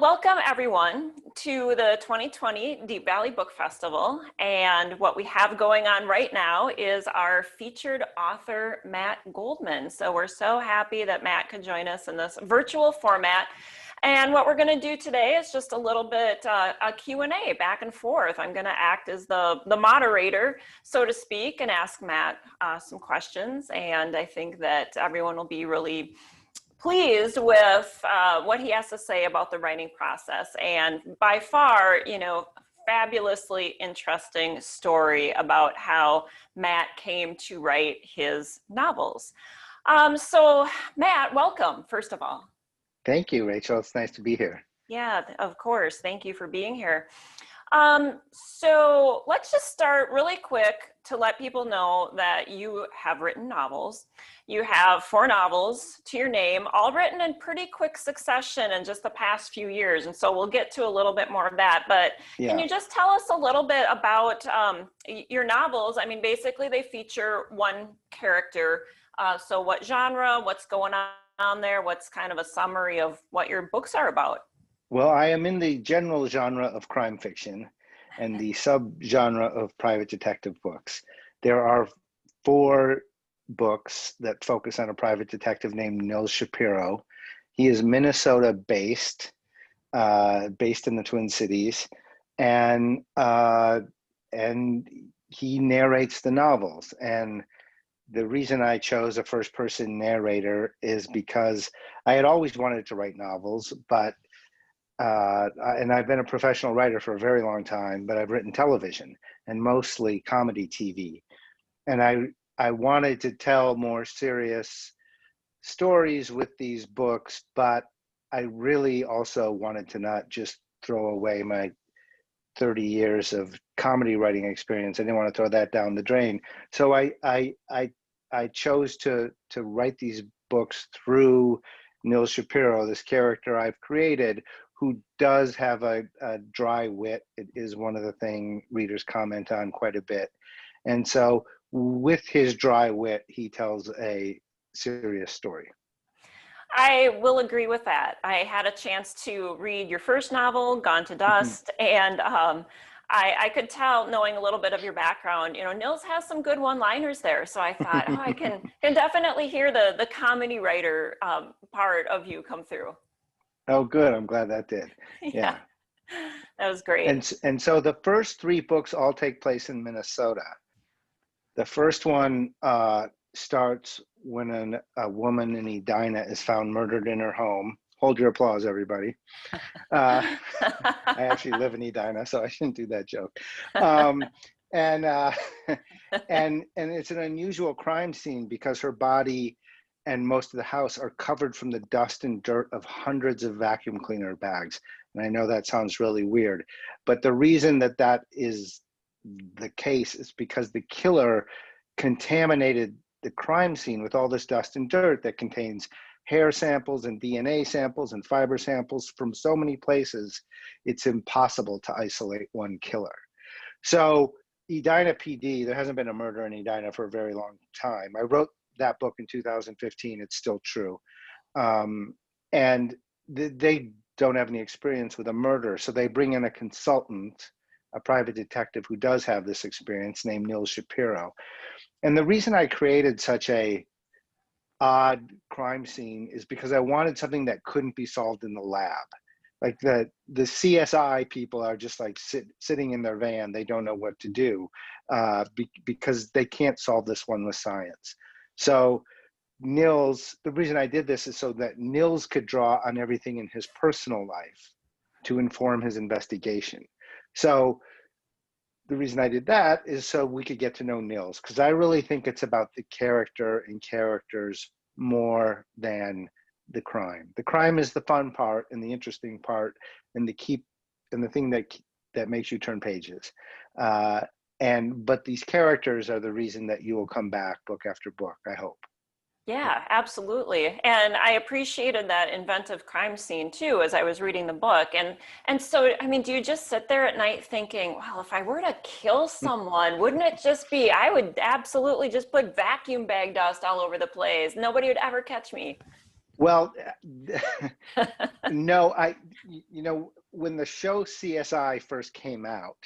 Welcome everyone to the 2020 Deep Valley Book Festival. And what we have going on right now is our featured author, Matt Goldman. So we're so happy that Matt could join us in this virtual format. And what we're going to do today is just a little bit a Q&A back and forth. I'm going to act as the moderator, so to speak, and ask Matt some questions. And I think that everyone will be really pleased with what he has to say about the writing process. And by far, fabulously interesting story about how Matt came to write his novels. So Matt, welcome, first of all. Thank you, Rachel. It's nice to be here. Yeah, of course. Thank you for being here. So let's just start really quick to let people know that you have written novels. You have 4 novels to your name, all written in pretty quick succession in just the past few years. And so we'll get to a little bit more of that. But Can you just tell us a little bit about your novels? I mean, basically they feature one character. So what genre, what's going on there? What's kind of a summary of what your books are about? Well, I am in the general genre of crime fiction and the subgenre of private detective books. There are 4 books that focus on a private detective named Nils Shapiro. He is Minnesota based in the Twin Cities, and he narrates the novels. And the reason I chose a first-person narrator is because I had always wanted to write novels, but and I've been a professional writer for a very long time, but I've written television and mostly comedy TV. And I wanted to tell more serious stories with these books, but I really also wanted to not just throw away my 30 years of comedy writing experience. I didn't want to throw that down the drain. So I chose to write these books through Nils Shapiro, this character I've created, who does have a dry wit. It is one of the things readers comment on quite a bit. And so with his dry wit, he tells a serious story. I will agree with that. I had a chance to read your first novel, Gone to Dust, and I could tell, knowing a little bit of your background, Nils has some good one-liners there. So I thought, I can definitely hear the comedy writer part of you come through. Oh, good. I'm glad that did. Yeah. That was great. And so the first 3 books all take place in Minnesota. The first one starts when a woman in Edina is found murdered in her home. Hold your applause, everybody. I actually live in Edina, so I shouldn't do that joke. And it's an unusual crime scene because her body and most of the house are covered from the dust and dirt of hundreds of vacuum cleaner bags. And I know that sounds really weird, but the reason that is the case is because the killer contaminated the crime scene with all this dust and dirt that contains hair samples and DNA samples and fiber samples from so many places, it's impossible to isolate one killer. So Edina PD, there hasn't been a murder in Edina for a very long time. I wrote that book in 2015. It's still true. And they don't have any experience with a murder. So they bring in a consultant, a private detective who does have this experience, named Nils Shapiro. And the reason I created such a odd crime scene is because I wanted something that couldn't be solved in the lab. Like the CSI people are just like sitting in their van. They don't know what to do because they can't solve this one with science. So Nils, the reason I did this is so that Nils could draw on everything in his personal life to inform his investigation. So the reason I did that is so we could get to know Nils, because I really think it's about the character and characters more than the crime. The crime is the fun part and the interesting part and the thing that makes you turn pages. But these characters are the reason that you will come back book after book, I hope. Yeah, absolutely. And I appreciated that inventive crime scene too, as I was reading the book. And so, I mean, do you just sit there at night thinking, well, if I were to kill someone, wouldn't it just be, I would absolutely just put vacuum bag dust all over the place. Nobody would ever catch me. Well, no, you know, when the show CSI first came out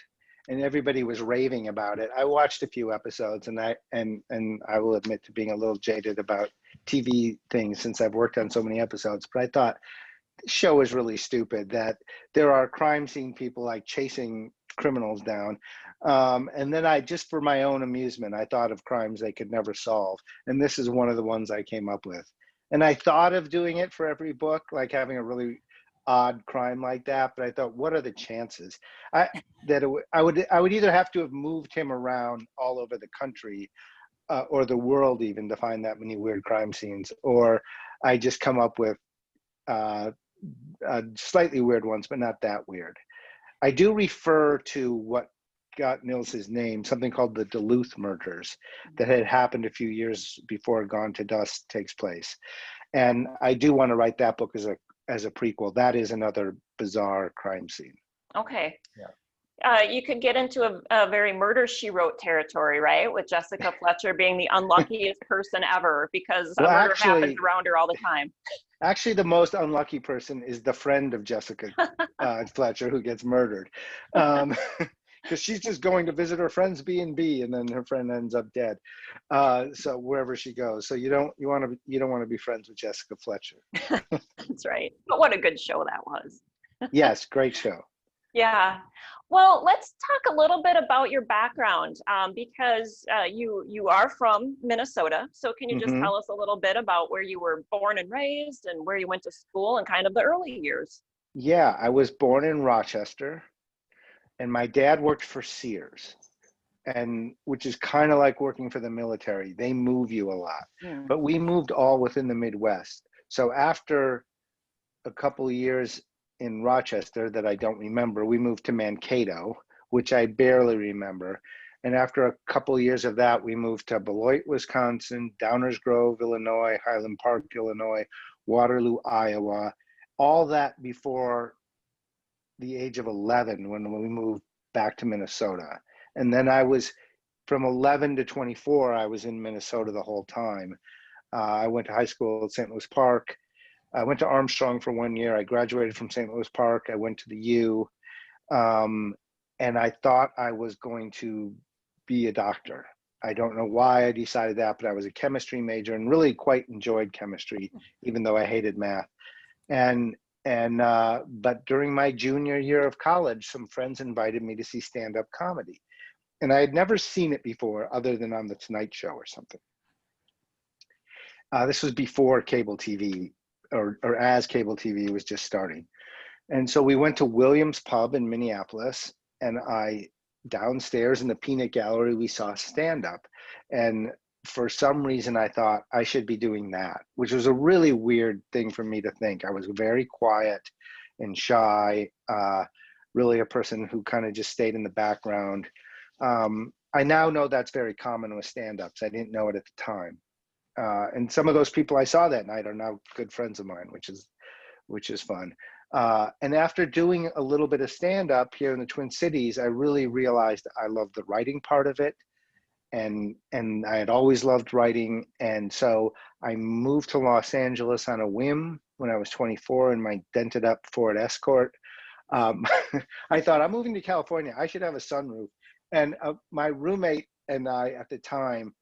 and everybody was raving about it, I watched a few episodes, and I will admit to being a little jaded about TV things since I've worked on so many episodes, but I thought the show is really stupid, that there are crime scene people like chasing criminals down. And then I, just for my own amusement, I thought of crimes they could never solve. And this is one of the ones I came up with. And I thought of doing it for every book, like having a really odd crime like that. But I thought, what are the chances? I I would either have to have moved him around all over the country, or the world even, to find that many weird crime scenes, or I just come up with uh, slightly weird ones, but not that weird. I do refer to what got Nils his name, something called the Duluth murders that had happened a few years before Gone to Dust takes place. And I do want to write that book as a prequel. That is another bizarre crime scene. Okay. Yeah. You could get into a very Murder, She Wrote territory, right? With Jessica Fletcher being the unluckiest person ever, because a Well, murder happens around her all the time. actually, the most unlucky person is the friend of Jessica Fletcher who gets murdered. Because she's just going to visit her friend's B&B, and then her friend ends up dead. So wherever she goes, so you don't want to be friends with Jessica Fletcher. That's right. But what a good show that was. Yes, great show. Yeah. Well, let's talk a little bit about your background, because you are from Minnesota. So can you just Hmm. tell us a little bit about where you were born and raised, and where you went to school, and kind of the early years? Yeah, I was born in Rochester, and my dad worked for Sears, and which is kind of like working for the military. They move you a lot, Hmm. but we moved all within the Midwest. So after a couple of years in Rochester that I don't remember, we moved to Mankato, which I barely remember. And after a couple of years of that, we moved to Beloit, Wisconsin, Downers Grove, Illinois, Highland Park, Illinois, Waterloo, Iowa, all that before the age of 11 when we moved back to Minnesota. And then I was from 11 to 24, I was in Minnesota the whole time. I went to high school at St. Louis Park. I went to Armstrong for 1 year. I graduated from St. Louis Park. I went to the U. And I thought I was going to be a doctor. I don't know why I decided that, but I was a chemistry major and really quite enjoyed chemistry, even though I hated math. And but during my junior year of college, some friends invited me to see stand-up comedy. And I had never seen it before other than on the Tonight Show or something. This was before cable TV, or as cable TV was just starting. And so we went to Williams Pub in Minneapolis, and downstairs in the peanut gallery, we saw stand up. And for some reason, I thought I should be doing that, which was a really weird thing for me to think. I was very quiet and shy, really a person who kind of just stayed in the background. I now know that's very common with stand ups. I didn't know it at the time. And some of those people I saw that night are now good friends of mine, which is fun. And after doing a little bit of stand-up here in the Twin Cities, I really realized I loved the writing part of it, and I had always loved writing. And so I moved to Los Angeles on a whim when I was 24 in my dented up Ford Escort. I thought, I'm moving to California, I should have a sunroof. And my roommate and I at the time,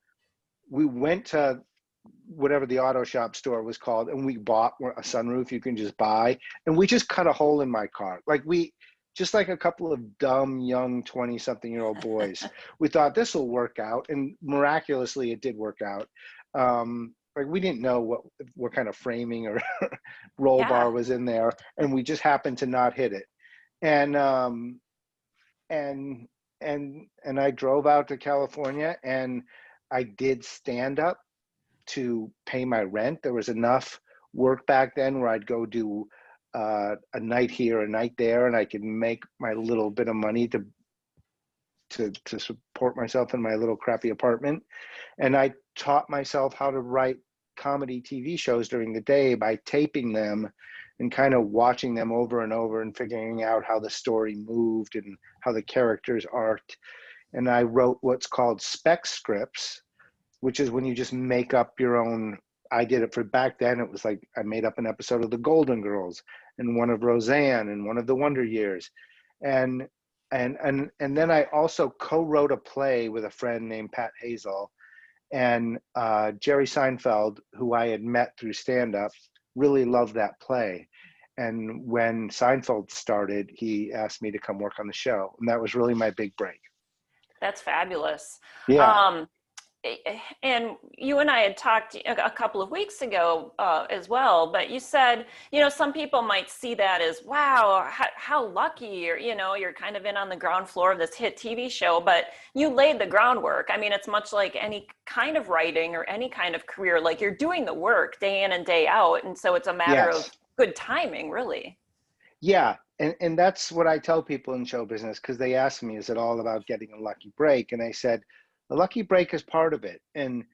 we went to whatever the auto shop store was called, and we bought a sunroof you can just buy, and we just cut a hole in my car, like we just like a couple of dumb young 20-something-year-old boys. We thought this will work out, and miraculously it did work out. Like we didn't know what kind of framing or roll Yeah. bar was in there, and we just happened to not hit it. And and I drove out to California, and I did stand up to pay my rent. There was enough work back then where I'd go do a night here, a night there, and I could make my little bit of money to support myself in my little crappy apartment. And I taught myself how to write comedy TV shows during the day by taping them and kind of watching them over and over and figuring out how the story moved and how the characters arced. And I wrote what's called spec scripts, which is when you just make up your own I did it for, back then it was like I made up an episode of the Golden Girls and one of Roseanne and one of the Wonder Years. And then I also co-wrote a play with a friend named Pat Hazel, and Jerry Seinfeld, who I had met through stand-up, really loved that play. And when Seinfeld started, he asked me to come work on the show, and that was really my big break. That's fabulous. Yeah. And you and I had talked a couple of weeks ago as well, but you said, some people might see that as, wow, how lucky, or, you're kind of in on the ground floor of this hit TV show, but you laid the groundwork. I mean, it's much like any kind of writing or any kind of career, like you're doing the work day in and day out. And so it's a matter of Yes. good timing, really. Yeah. And that's what I tell people in show business, because they ask me, is it all about getting a lucky break? And I said, the lucky break is part of it. And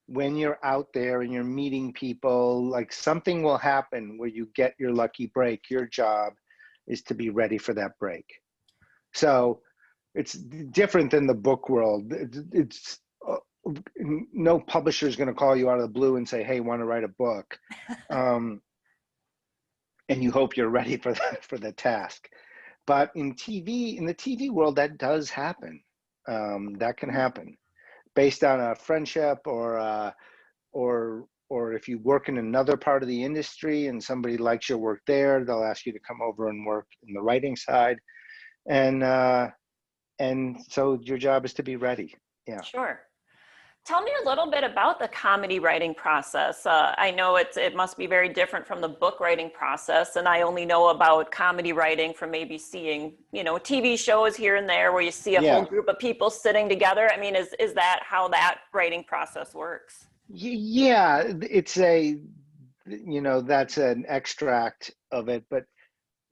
when you're out there and you're meeting people, like something will happen where you get your lucky break. Your job is to be ready for that break. So it's different than the book world. It's no publisher is going to call you out of the blue and say, hey, want to write a book? And you hope you're ready for the task. But in the TV world, that does happen. That can happen based on a friendship, or if you work in another part of the industry and somebody likes your work there, they'll ask you to come over and work in the writing side. And so your job is to be ready. Yeah. Sure. Tell me a little bit about the comedy writing process. I know it must be very different from the book writing process, and I only know about comedy writing from maybe seeing, TV shows here and there where you see a whole group of people sitting together. I mean, is that how that writing process works? Yeah, it's that's an extract of it, but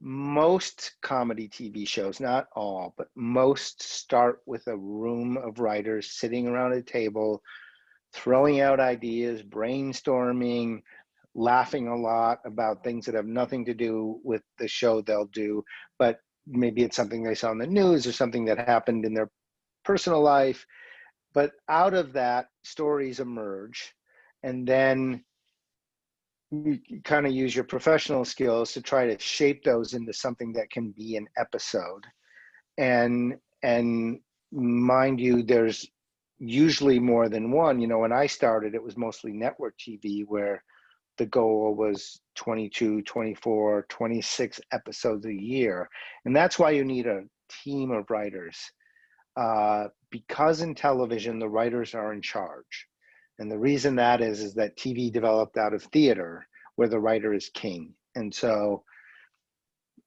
most comedy TV shows, not all, but most start with a room of writers sitting around a table, throwing out ideas, brainstorming, laughing a lot about things that have nothing to do with the show they'll do, but maybe it's something they saw in the news or something that happened in their personal life. But out of that, stories emerge, and then you kind of use your professional skills to try to shape those into something that can be an episode. And mind you, there's usually more than one. When I started, it was mostly network TV, where the goal was 22, 24, 26 episodes a year. And that's why you need a team of writers. Because in television, the writers are in charge. And the reason that is that TV developed out of theater, where the writer is king. And so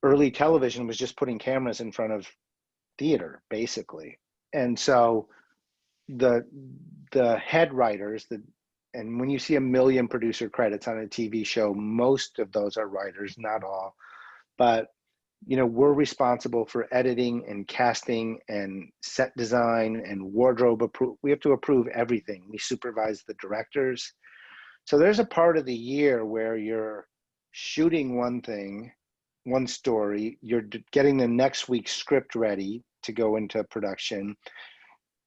early television was just putting cameras in front of theater, basically. And so the head writers, and when you see 1 million producer credits on a TV show, most of those are writers, not all. But we're responsible for editing and casting and set design and wardrobe approval. We have to approve everything. We supervise the directors. So there's a part of the year where you're shooting one thing, one story, you're getting the next week's script ready to go into production.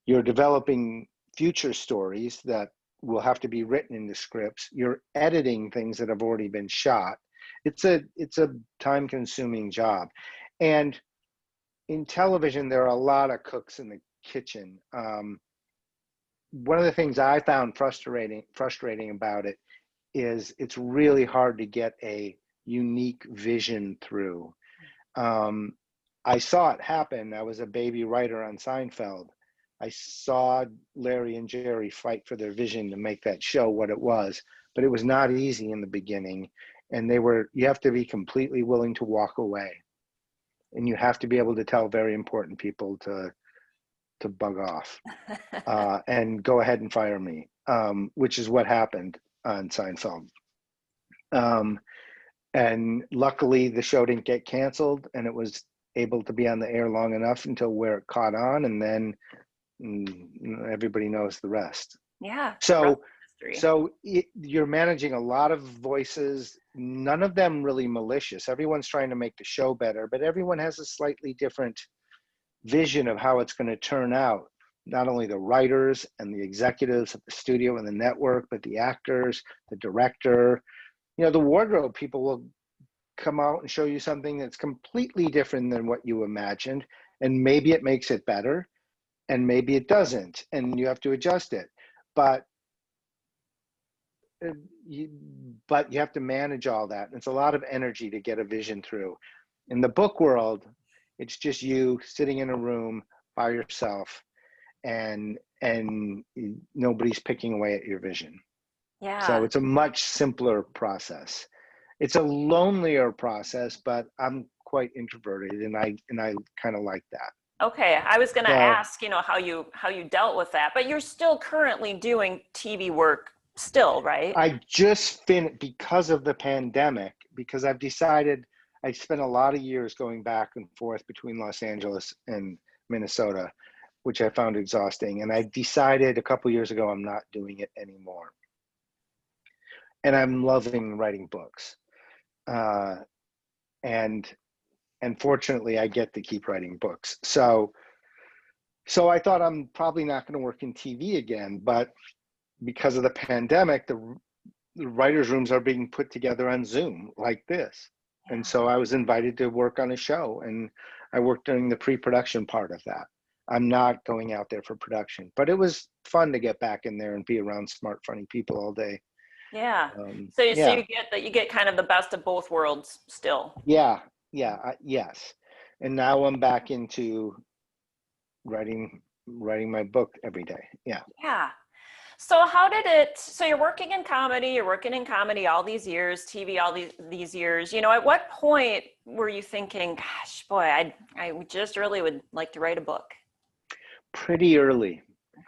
You're developing future stories that will have to be written in the scripts. You're editing things that have already been shot. It's a time-consuming job. And in television, there are a lot of cooks in the kitchen. One of the things I found frustrating about it is it's really hard to get a unique vision through. I saw it happen. I was a baby writer on Seinfeld. I saw Larry and Jerry fight for their vision to make that show what it was, but it was not easy in the beginning. And you have to be completely willing to walk away. And you have to be able to tell very important people to bug off and go ahead and fire me, which is what happened on Seinfeld. And luckily the show didn't get canceled, and it was able to be on the air long enough until where it caught on, and then everybody knows the rest. Yeah. So you're managing a lot of voices, none of them really malicious. Everyone's trying to make the show better, but everyone has a slightly different vision of how it's going to turn out. not only the writers and the executives of the studio and the network, but the actors, the director, the wardrobe people will come out and show you something that's completely different than what you imagined. And maybe it makes it better and maybe it doesn't, and you have to adjust it. But you have to manage all that. It's a lot of energy to get a vision through. In the book world, it's just you sitting in a room by yourself, and nobody's picking away at your vision. Yeah. So it's a much simpler process. It's a lonelier process, but I'm quite introverted, and I kind of like that. Okay, I was going to ask, how you dealt with that, but you're still currently doing TV work still, right? I just finished, because of the pandemic, because I've decided, I spent a lot of years going back and forth between Los Angeles and Minnesota, which I found exhausting. And I decided a couple years ago, I'm not doing it anymore. And I'm loving writing books. And fortunately, I get to keep writing books. So I thought I'm probably not going to work in TV again, but because of the pandemic, the writers' rooms are being put together on Zoom like this. Yeah. And so I was invited to work on a show, and I worked during the pre-production part of that. I'm not going out there for production, but it was fun to get back in there and be around smart, funny people all day. Yeah. So you get kind of the best of both worlds still. Yeah. Yes. And now I'm back into writing my book every day. Yeah. Yeah. So so you're working in comedy all these years, TV all these years, at what point were you thinking, gosh, boy, I just really would like to write a book? Pretty early.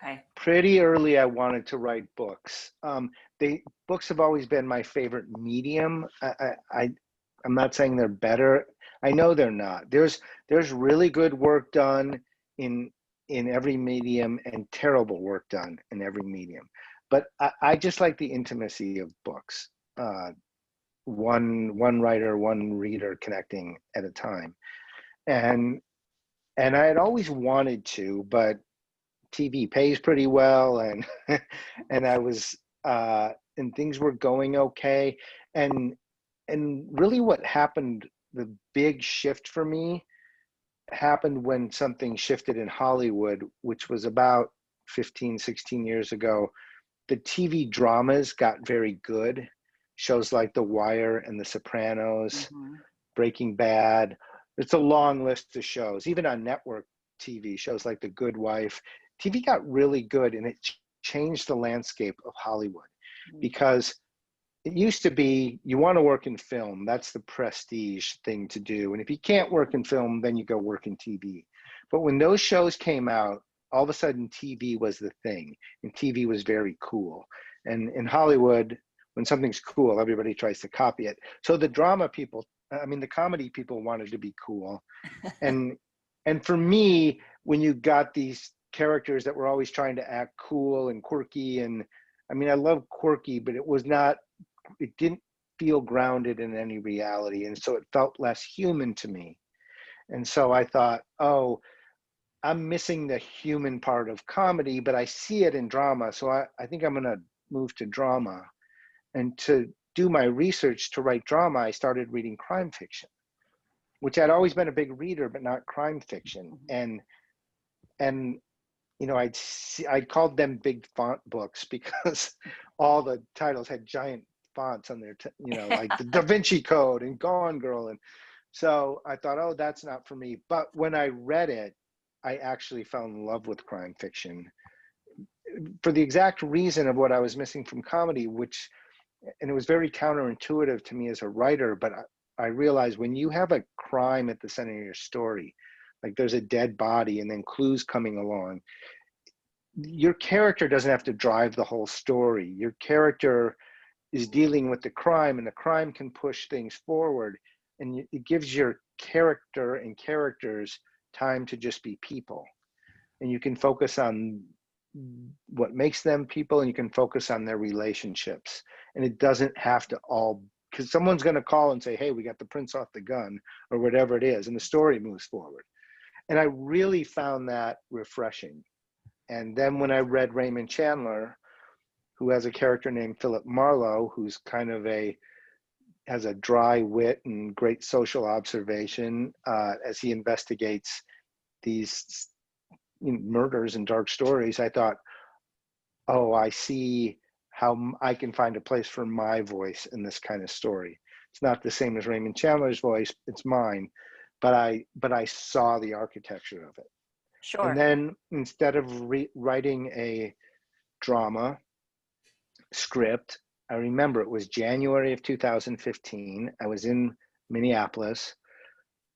Okay. Pretty early, I wanted to write books. Books have always been my favorite medium. I'm not saying they're better. I know they're not. There's really good work done in every medium and terrible work done in every medium. But I just like the intimacy of books. One writer, one reader connecting at a time. And I had always wanted to, but TV pays pretty well, and and I was and things were going okay. And really what happened, the big shift for me happened when something shifted in Hollywood, which was about 15, 16 years ago. The TV dramas got very good. Shows like The Wire and The Sopranos, Breaking Bad. It's a long list of shows. Even on network TV, shows like The Good Wife. TV got really good, and it changed the landscape of Hollywood, because it used to be, you want to work in film, that's the prestige thing to do. And if you can't work in film, then you go work in TV. But when those shows came out, all of a sudden TV was the thing, and TV was very cool. And in Hollywood, when something's cool, everybody tries to copy it. So the the comedy people wanted to be cool. And for me, when you got these characters that were always trying to act cool and quirky, and I love quirky, but it didn't feel grounded in any reality. And so it felt less human to me. And so I thought, oh, I'm missing the human part of comedy, but I see it in drama. So I think I'm going to move to drama. And to do my research to write drama, I started reading crime fiction, which I'd always been a big reader, but not crime fiction. And I called them big font books because all the titles had giant fonts on their, like the Da Vinci Code and Gone Girl. And so I thought, oh, that's not for me. But when I read it, I actually fell in love with crime fiction for the exact reason of what I was missing from comedy, and it was very counterintuitive to me as a writer, but I realized when you have a crime at the center of your story, like there's a dead body and then clues coming along, your character doesn't have to drive the whole story. Your character is dealing with the crime, and the crime can push things forward, and it gives your character and characters time to just be people, and you can focus on what makes them people, and you can focus on their relationships. And it doesn't have to all, because someone's going to call and say, hey, we got the prince off the gun, or whatever it is, and the story moves forward. And I really found that refreshing. And then when I read Raymond Chandler, who has a character named Philip Marlowe, who's kind of has a dry wit and great social observation as he investigates these murders and dark stories, I thought, oh, I see how I can find a place for my voice in this kind of story. It's not the same as Raymond Chandler's voice, it's mine, but I saw the architecture of it. And Sure. then instead of writing a drama script, I remember it was January of 2015. I was in Minneapolis.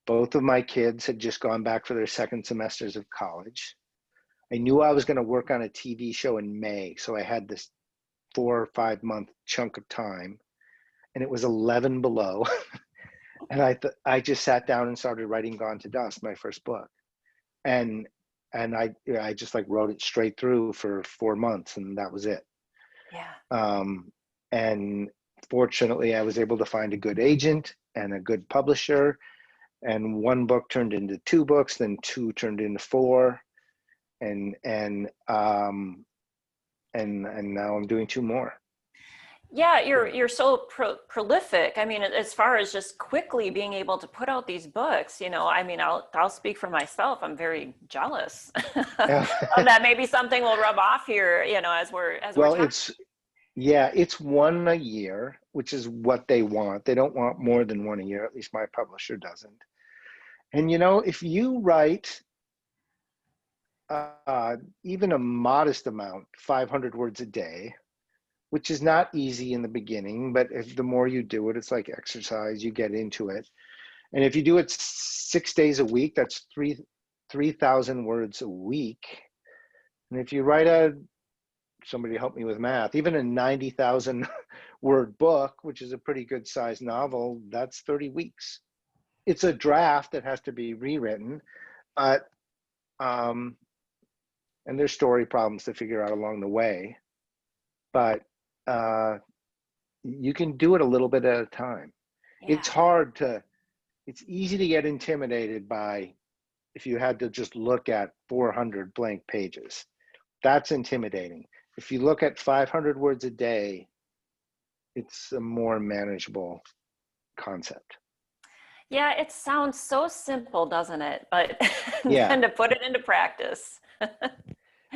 Both of my kids had just gone back for their second semesters of college. I knew I was going to work on a TV show in May, so I had this 4 or 5 month chunk of time, and it was 11 below. And I just sat down and started writing Gone to Dust, my first book. And I just like wrote it straight through for 4 months, and that was it. Yeah. And fortunately, I was able to find a good agent and a good publisher, and one book turned into 2 books, then 2 turned into 4, and now I'm doing 2 more. Yeah, you're so prolific. I mean, as far as just quickly being able to put out these books, you know, I mean, I'll speak for myself. I'm very jealous of that. Maybe something will rub off here, you know, as we're Well, talking. it's 1 a year, which is what they want. They don't want more than 1 a year. At least my publisher doesn't. And you know, if you write even a modest amount, 500 words a day, which is not easy in the beginning, but if the more you do it, it's like exercise, you get into it. And if you do it 6 days a week, that's 3,000 words a week. And if you write somebody help me with math, even a 90,000 word book, which is a pretty good sized novel, that's 30 weeks. It's a draft that has to be rewritten, but, and there's story problems to figure out along the way, but you can do it a little bit at a time. Yeah. It's easy to get intimidated by, if you had to just look at 400 blank pages, that's intimidating. If you look at 500 words a day, it's a more manageable concept. Yeah, it sounds so simple, doesn't it? But Yeah. then to put it into practice.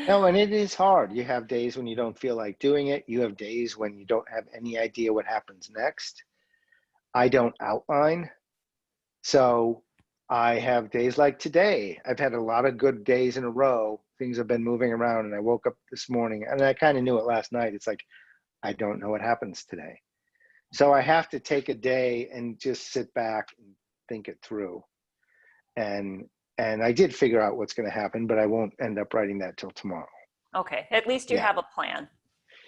No, and it is hard. You have days when you don't feel like doing it. You have days when you don't have any idea what happens next. I don't outline. So I have days like today. I've had a lot of good days in a row. Things have been moving around, and I woke up this morning, and I kind of knew it last night. It's like, I don't know what happens today. So I have to take a day and just sit back and think it through. And I did figure out what's going to happen, but I won't end up writing that till tomorrow. Okay, at least you have a plan.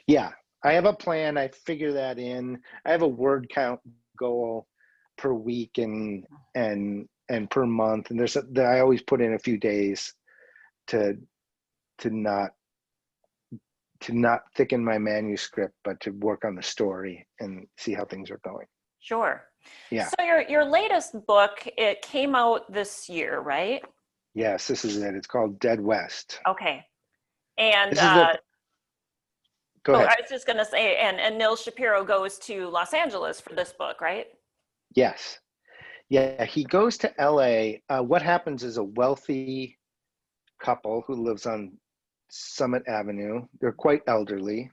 Yeah, I have a plan. I figure that in. I have a word count goal per week and per month. And I always put in a few days to not thicken my manuscript, but to work on the story and see how things are going. Sure. Yeah. So your latest book, it came out this year, right? Yes, this is it. It's called Dead West. Okay. And This is the. Go ahead. I was just going to say, and Neil Shapiro goes to Los Angeles for this book, right? Yes. Yeah, he goes to LA. What happens is a wealthy couple who lives on Summit Avenue. They're quite elderly.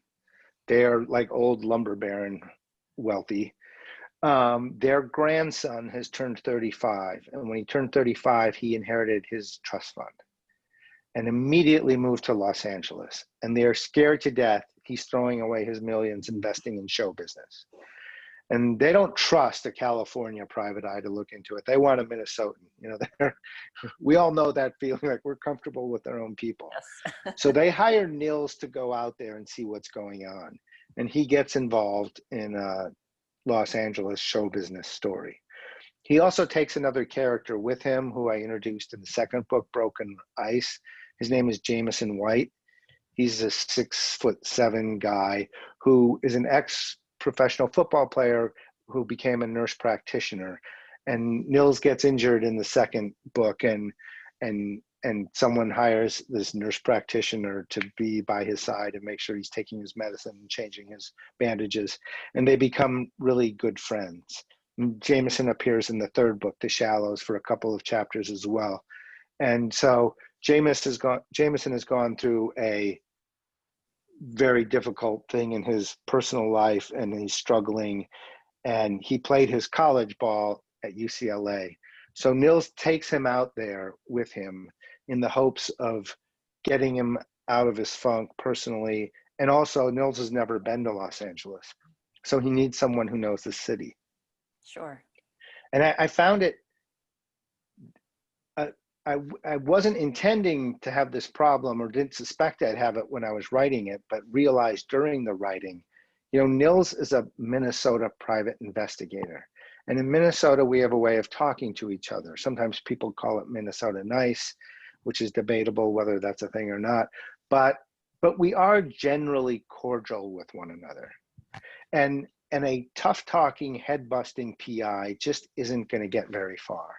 They are like old lumber baron wealthy. Their grandson has turned 35. And when he turned 35, he inherited his trust fund and immediately moved to Los Angeles. And they are scared to death he's throwing away his millions investing in show business. And they don't trust a California private eye to look into it. They want a Minnesotan. You know, we all know that feeling, like we're comfortable with their own people. Yes. So they hire Nils to go out there and see what's going on. And he gets involved in a Los Angeles show business story. He also takes another character with him who I introduced in the second book, Broken Ice. His name is Jameson White. He's a 6'7" guy who is an ex-professional football player who became a nurse practitioner. And Nils gets injured in the second book, and and someone hires this nurse practitioner to be by his side and make sure he's taking his medicine and changing his bandages, and they become really good friends. And Jameson appears in the third book, The Shallows, for a couple of chapters as well. And so Jameson has gone through a very difficult thing in his personal life, and he's struggling, and he played his college ball at UCLA. So Nils takes him out there with him in the hopes of getting him out of his funk personally. And also, Nils has never been to Los Angeles, so he needs someone who knows the city. Sure. And I found it, I wasn't intending to have this problem, or didn't suspect I'd have it when I was writing it, but realized during the writing, Nils is a Minnesota private investigator. And in Minnesota, we have a way of talking to each other. Sometimes people call it Minnesota nice, which is debatable whether that's a thing or not. But we are generally cordial with one another. And a tough talking, head busting PI just isn't going to get very far.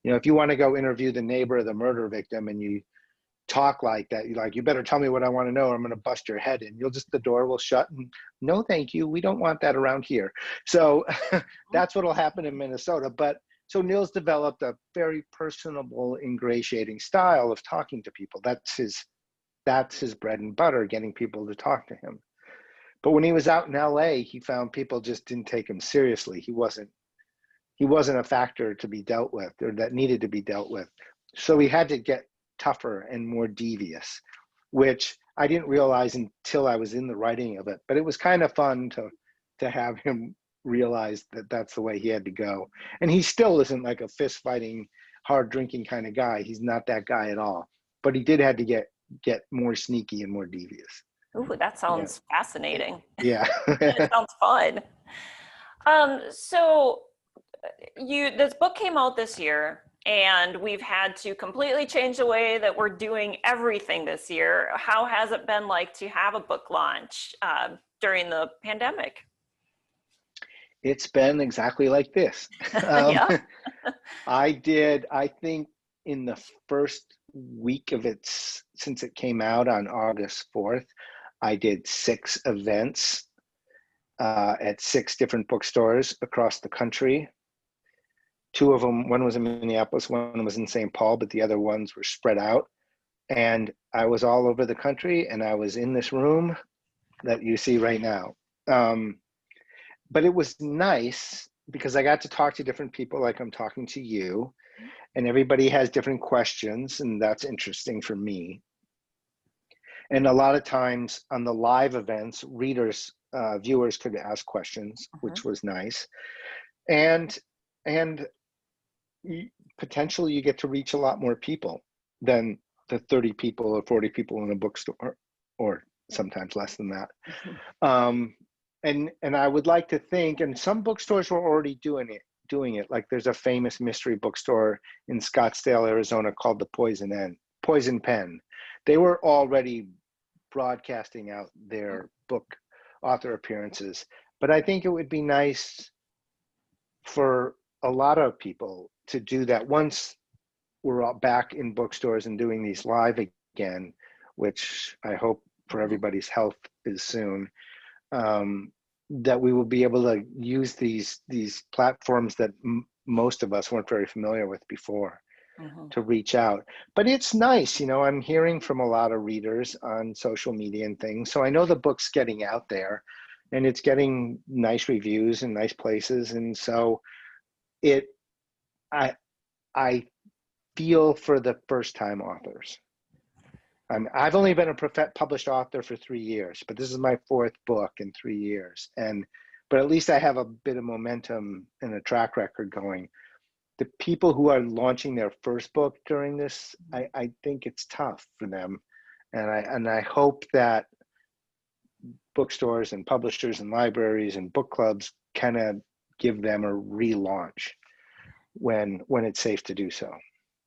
If you want to go interview the neighbor of the murder victim and you talk like that, you better tell me what I want to know, or I'm going to bust your head in. The door will shut, and no, thank you. We don't want that around here. So that's what'll happen in Minnesota. But so Nils developed a very personable, ingratiating style of talking to people. That's his bread and butter, getting people to talk to him. But when he was out in LA, he found people just didn't take him seriously. He wasn't a factor to be dealt with, or that needed to be dealt with. So he had to get tougher and more devious, which I didn't realize until I was in the writing of it. But it was kind of fun to have him realize that that's the way he had to go. And he still isn't like a fist fighting, hard drinking kind of guy. He's not that guy at all. But he did have to get more sneaky and more devious. Ooh, that sounds fascinating. Yeah. It sounds fun. So this book came out this year, and we've had to completely change the way that we're doing everything this year. How has it been like to have a book launch during the pandemic? It's been exactly like this. Yeah. I think in the first week of it, since it came out on August 4th, I did 6 events at 6 different bookstores across the country. 2 of them, one was in Minneapolis, one was in St. Paul, but the other ones were spread out. And I was all over the country, and I was in this room that you see right now. But it was nice because I got to talk to different people like I'm talking to you, and everybody has different questions, and that's interesting for me. And a lot of times on the live events, viewers could ask questions, which was nice. And potentially you get to reach a lot more people than the 30 people or 40 people in a bookstore, or sometimes less than that. And I would like to think, and some bookstores were already doing it. Like there's a famous mystery bookstore in Scottsdale, Arizona called the Poison Pen. They were already broadcasting out their book author appearances. But I think it would be nice for a lot of people to do that once we're all back in bookstores and doing these live again, which I hope for everybody's health is soon, that we will be able to use these platforms that most of us weren't very familiar with before to reach out. But it's nice, I'm hearing from a lot of readers on social media and things. So I know the book's getting out there, and it's getting nice reviews in nice places. And so I feel for the first time authors. I've only been a published author for 3 years, but this is my 4th book in 3 years. But at least I have a bit of momentum and a track record going. The people who are launching their first book during this, I think it's tough for them. And I hope that bookstores and publishers and libraries and book clubs kind of give them a relaunch when it's safe to do so.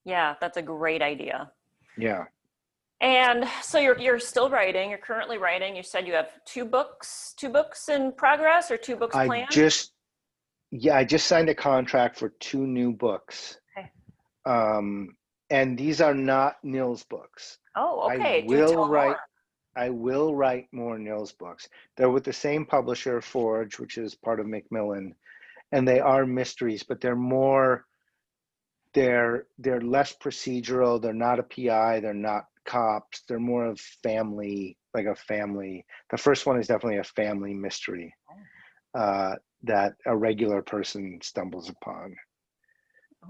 Yeah, that's a great idea. Yeah. And so you're still writing. You're currently writing. You said you have 2 books in progress, or 2 books planned? I just signed a contract for 2 new books. Okay. And these are not Nils books. Oh, I okay. Do will tell write more. I will write more Nils books. They're with the same publisher, Forge, which is part of Macmillan, and they are mysteries, but they're less procedural. They're not a PI. They're not cops. They're more of family, like a family. The first one is definitely a family mystery that a regular person stumbles upon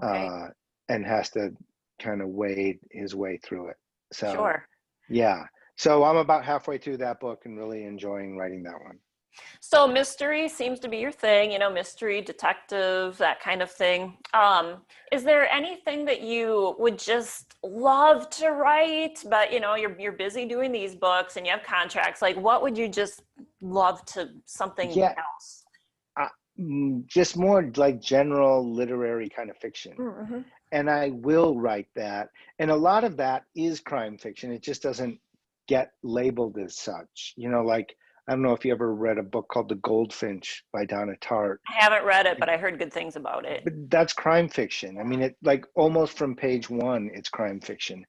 Okay, and has to kind of wade his way through it. So, sure. yeah. So I'm about halfway through that book and really enjoying writing that one. So mystery seems to be your thing, you know, mystery, detective, that kind of thing. Is there anything that you would just love to write, but you know, you're busy doing these books and you have contracts. Like, what would you just love to something Yeah, else? I, just more like general literary kind of fiction. Mm-hmm. And I will write that. And a lot of that is crime fiction. It just doesn't get labeled as such. You know, like, I don't know if you ever read a book called The Goldfinch by Donna Tartt, I haven't read it, but I heard good things about it. but that's crime fiction. I mean, it like almost from page one, it's crime fiction.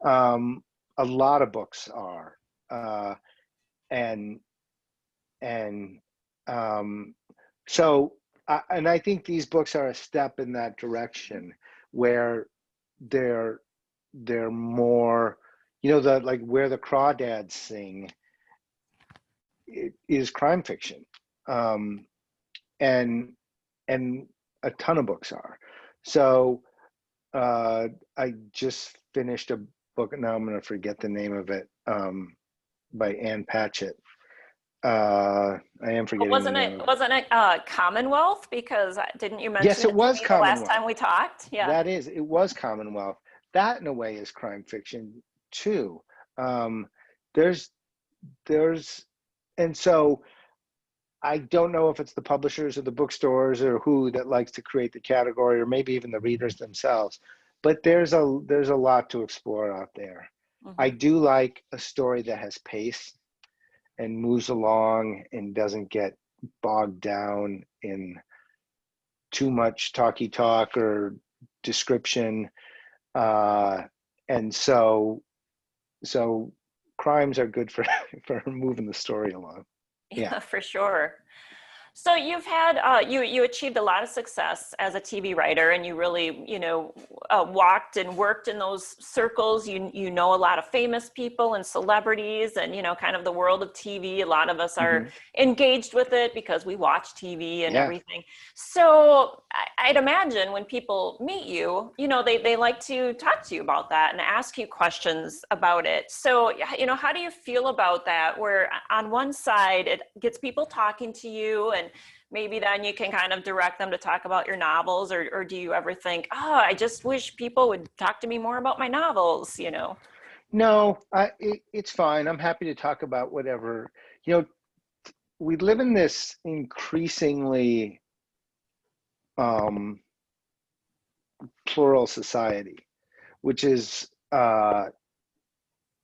Um, a lot of books are. Uh, and, and, um, so, and I think these books are a step in that direction where they're they're more, you know, the like Where the Crawdads Sing is crime fiction, um, and and a ton of books are. So I just finished a book. Now I'm going to forget the name of it, by Ann Patchett. I am But forgetting the wasn't name it of it. wasn't it Commonwealth? Because didn't you Yes, mention it it to was me the last Commonwealth. time we talked? Yeah. It was Commonwealth. That in a way is crime fiction too. Um, there's there's and so I don't know if it's the publishers or the bookstores or who that likes to create the category, or maybe even the readers themselves, but there's a lot to explore out there. I Hmm. do like a story that has pace and moves along and doesn't get bogged down in too much talky talk or description. uh, and so crimes are good for for moving the story along. Yeah. Yeah, for sure. So you've had you achieved a lot of success as a TV writer, and you really walked and worked in those circles. You know a lot of famous people and celebrities, and you know kind of the world of TV. A lot of us are Hmm. engaged with it because we watch TV and Yeah. everything. So I'd imagine when people meet you, you know they like to talk to you about that and ask you questions about it. So you know how do you feel about that? Where on one side it gets people talking to you and maybe then you can kind of direct them to talk about your novels, or do you ever think, oh, I just wish people would talk to me more about my novels, you know? No, it's fine. I'm happy to talk about whatever. You know, we live in this increasingly um, plural society, which is uh,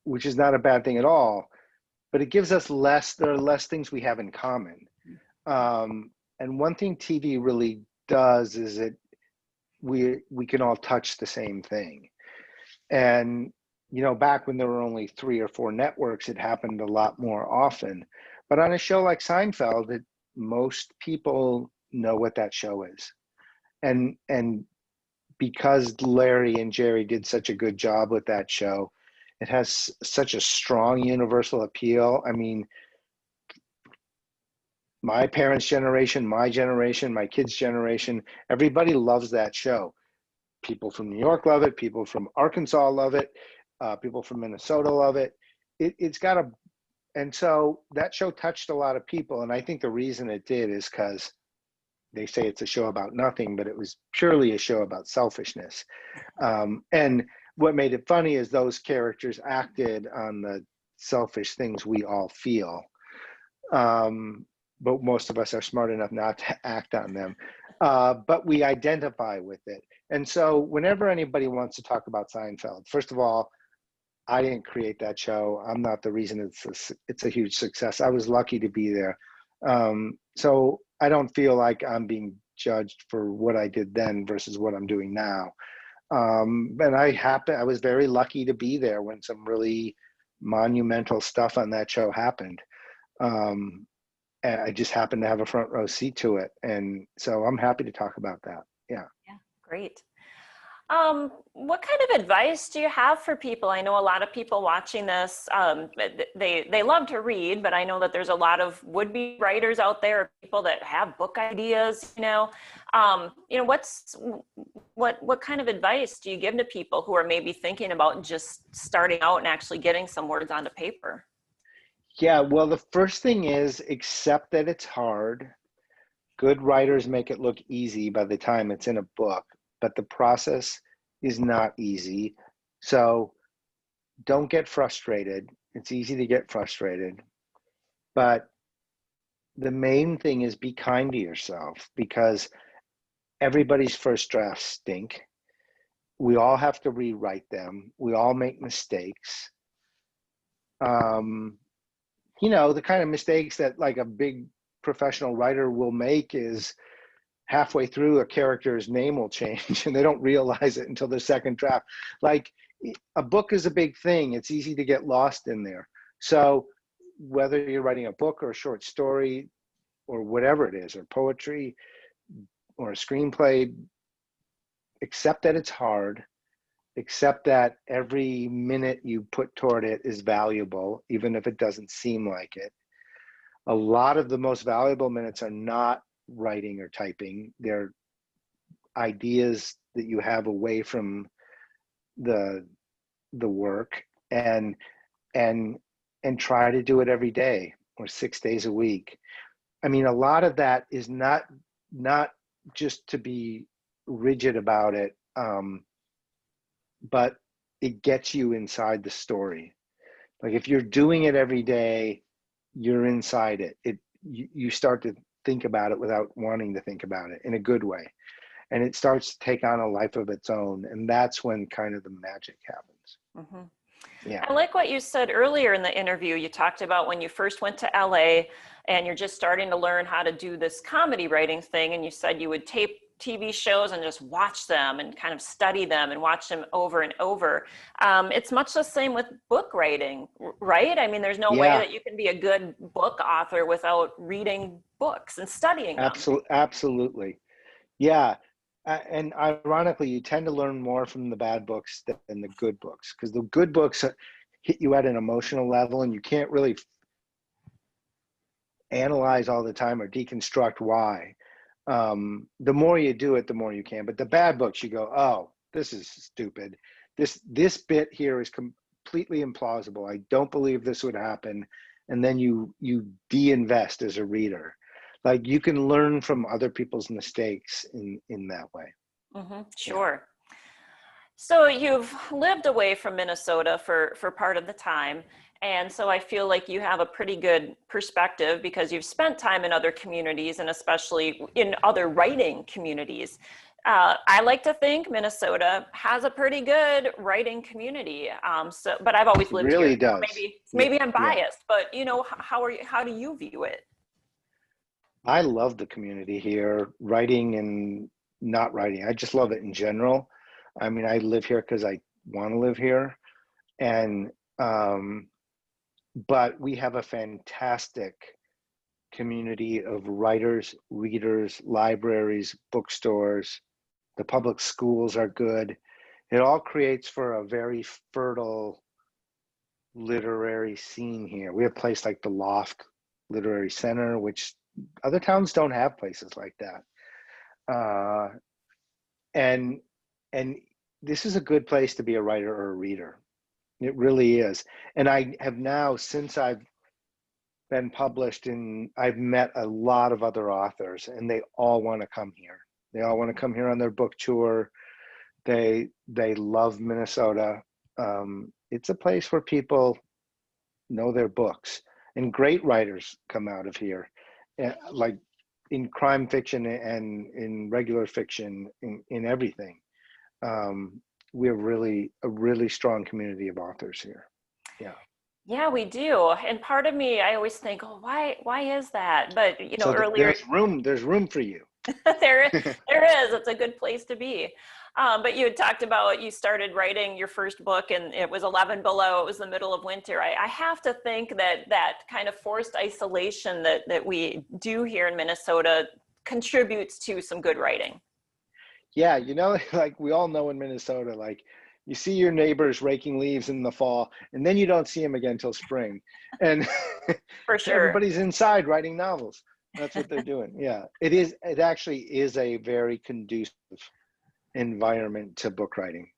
which is not a bad thing at all. But it gives us less. There are less things we have in common. And one thing TV really does is we can all touch the same thing. And you know, back when there were only 3 or 4 networks, it happened a lot more often. But on a show like Seinfeld, most people know what that show is. And because Larry and Jerry did such a good job with that show, it has such a strong universal appeal. I mean, my parents' generation, my generation, my kids' generation, everybody loves that show. People from New York love it. People from Arkansas love it. People from Minnesota love it. It's got a, and so that show touched a lot of people. And I think the reason it did is because they say it's a show about nothing, but it was purely a show about selfishness. And what made it funny is those characters acted on the selfish things we all feel. But most of us are smart enough not to act on them. But we identify with it. And so whenever anybody wants to talk about Seinfeld, first of all, I didn't create that show. I'm not the reason it's a huge success. I was lucky to be there. So I don't feel like I'm being judged for what I did then versus what I'm doing now. And I was very lucky to be there when some really monumental stuff on that show happened. And I just happened to have a front row seat to it. And so I'm happy to talk about that. Yeah. Yeah, great. What kind of advice do you have for people? I know a lot of people watching this, they love to read, but I know that there's a lot of would-be writers out there, people that have book ideas, what kind of advice do you give to people who are maybe thinking about just starting out and actually getting some words onto paper? Yeah, well, the first thing is accept that it's hard. Good writers make it look easy by the time it's in a book, but the process is not easy. So don't get frustrated. It's easy to get frustrated. But the main thing is be kind to yourself, because everybody's first drafts stink. We all have to rewrite them. We all make mistakes. The kind of mistakes that like a big professional writer will make is halfway through a character's name will change and they don't realize it until the second draft. Like, a book is a big thing. It's easy to get lost in there. So whether you're writing a book or a short story or whatever it is, or poetry or a screenplay, accept that it's hard. Accept that every minute you put toward it is valuable, even if it doesn't seem like it. A lot of the most valuable minutes are not writing or typing. They're ideas that you have away from the work, and try to do it every day or 6 days a week. I mean, a lot of that is not just to be rigid about it, but it gets you inside the story. Like, if you're doing it every day, you're inside it. You start to think about it without wanting to think about it, in a good way. And it starts to take on a life of its own. And that's when kind of the magic happens. Mm-hmm. Yeah. I like what you said earlier in the interview. You talked about when you first went to LA and you're just starting to learn how to do this comedy writing thing. And you said you would tape TV shows and just watch them and kind of study them and watch them over and over. It's much the same with book writing, right? I mean, there's no way Yeah. that you can be a good book author without reading books and studying them. Absolutely. Yeah. And ironically, you tend to learn more from the bad books than the good books, because the good books hit you at an emotional level and you can't really analyze all the time or deconstruct why. The more you do it, the more you can. But the bad books, you go, oh, this is stupid. This bit here is completely implausible. I don't believe this would happen. And then you de-invest as a reader. Like, you can learn from other people's mistakes in that way. Mm-hmm, sure. Yeah. So you've lived away from Minnesota for part of the time. And so I feel like you have a pretty good perspective because you've spent time in other communities and especially in other writing communities. I like to think Minnesota has a pretty good writing community. But I've always lived really here. Does. Maybe I'm biased, Yeah. but how do you view it? I love the community here, writing and not writing. I just love it in general. I mean, I live here because I want to live here. And but we have a fantastic community of writers, readers, libraries, bookstores. The public schools are good. It all creates for a very fertile literary scene here. We have a place like the Loft Literary Center, which other towns don't have places like that. And this is a good place to be a writer or a reader. It really is. And I have now, since I've been published, and I've met a lot of other authors, and they all want to come here. They all want to come here on their book tour. They love Minnesota. It's a place where people know their books, and great writers come out of here, like in crime fiction and in regular fiction, in everything. We have a really strong community of authors here. Yeah. Yeah, we do. And part of me, I always think, oh, why is that? But So earlier there's room for you. there is. It's a good place to be. But you had talked about you started writing your first book and it was 11 below. It was the middle of winter. I have to think that that kind of forced isolation that we do here in Minnesota contributes to some good writing. Yeah, you know, like we all know in Minnesota, like you see your neighbors raking leaves in the fall, and then you don't see them again till spring. And For sure. everybody's inside writing novels. That's what they're doing. Yeah, it actually is a very conducive environment to book writing.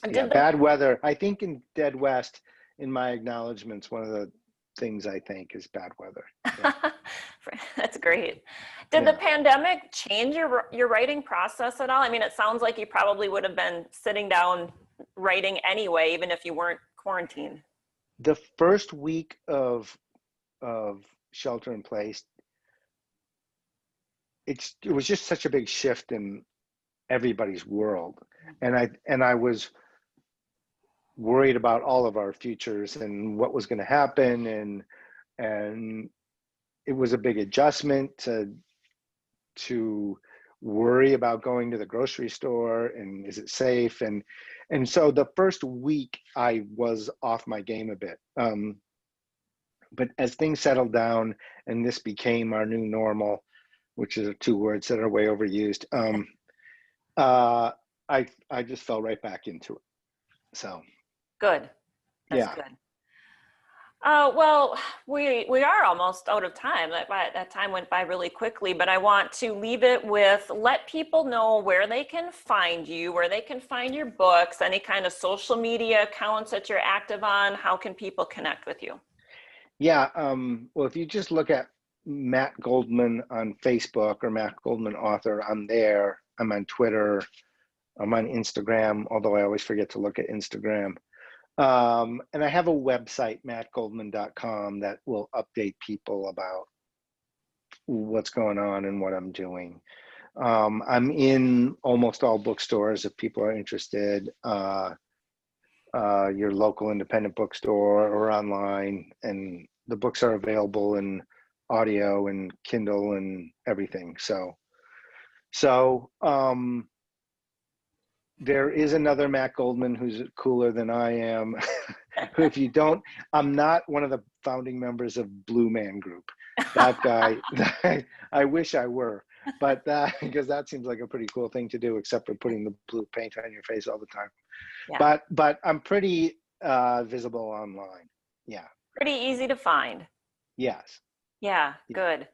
Yeah, Did the bad weather. I think in Dead West, in my acknowledgments, one of the things I think is bad weather. Yeah. That's great. Did the Yeah. pandemic change your writing process at all? I mean, it sounds like you probably would have been sitting down writing anyway, even if you weren't quarantined. The first week of shelter in place, it was just such a big shift in everybody's world, and I was worried about all of our futures and what was going to happen, and it was a big adjustment to worry about going to the grocery store and is it safe, and so the first week I was off my game a bit, but as things settled down and this became our new normal, which are two words that are way overused, uh, I just fell right back into it. So Good. That's yeah. good. Well, we are almost out of time. That time went by really quickly, but I want to leave it with let people know where they can find you, where they can find your books, any kind of social media accounts that you're active on. How can people connect with you? Yeah, well, if you just look at Matt Goldman on Facebook or Matt Goldman author, I'm there. I'm on Twitter. I'm on Instagram, although I always forget to look at Instagram. And I have a website, mattgoldman.com, that will update people about what's going on and what I'm doing. I'm in almost all bookstores if people are interested. Your local independent bookstore or online, and the books are available in audio and Kindle and everything. So there is another Matt Goldman who's cooler than I am. Who, if you don't, I'm not one of the founding members of Blue Man Group. That guy, I wish I were, but because that seems like a pretty cool thing to do, except for putting the blue paint on your face all the time. Yeah. But I'm pretty visible online. Yeah. Pretty easy to find. Yes. Yeah, Yeah. good.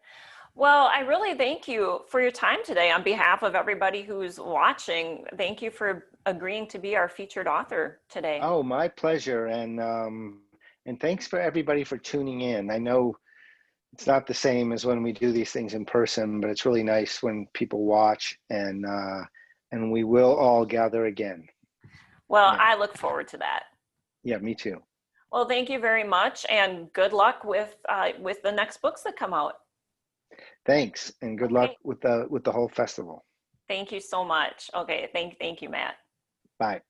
Well, I really thank you for your time today on behalf of everybody who's watching. Thank you for agreeing to be our featured author today. Oh, my pleasure. And thanks for everybody for tuning in. I know it's not the same as when we do these things in person, but it's really nice when people watch, and we will all gather again. Well, Yeah. I look forward to that. Yeah, me too. Well, thank you very much, and good luck with the next books that come out. Thanks, and good luck Okay. with the whole festival. Thank you so much. Okay, thank you, Matt. Bye.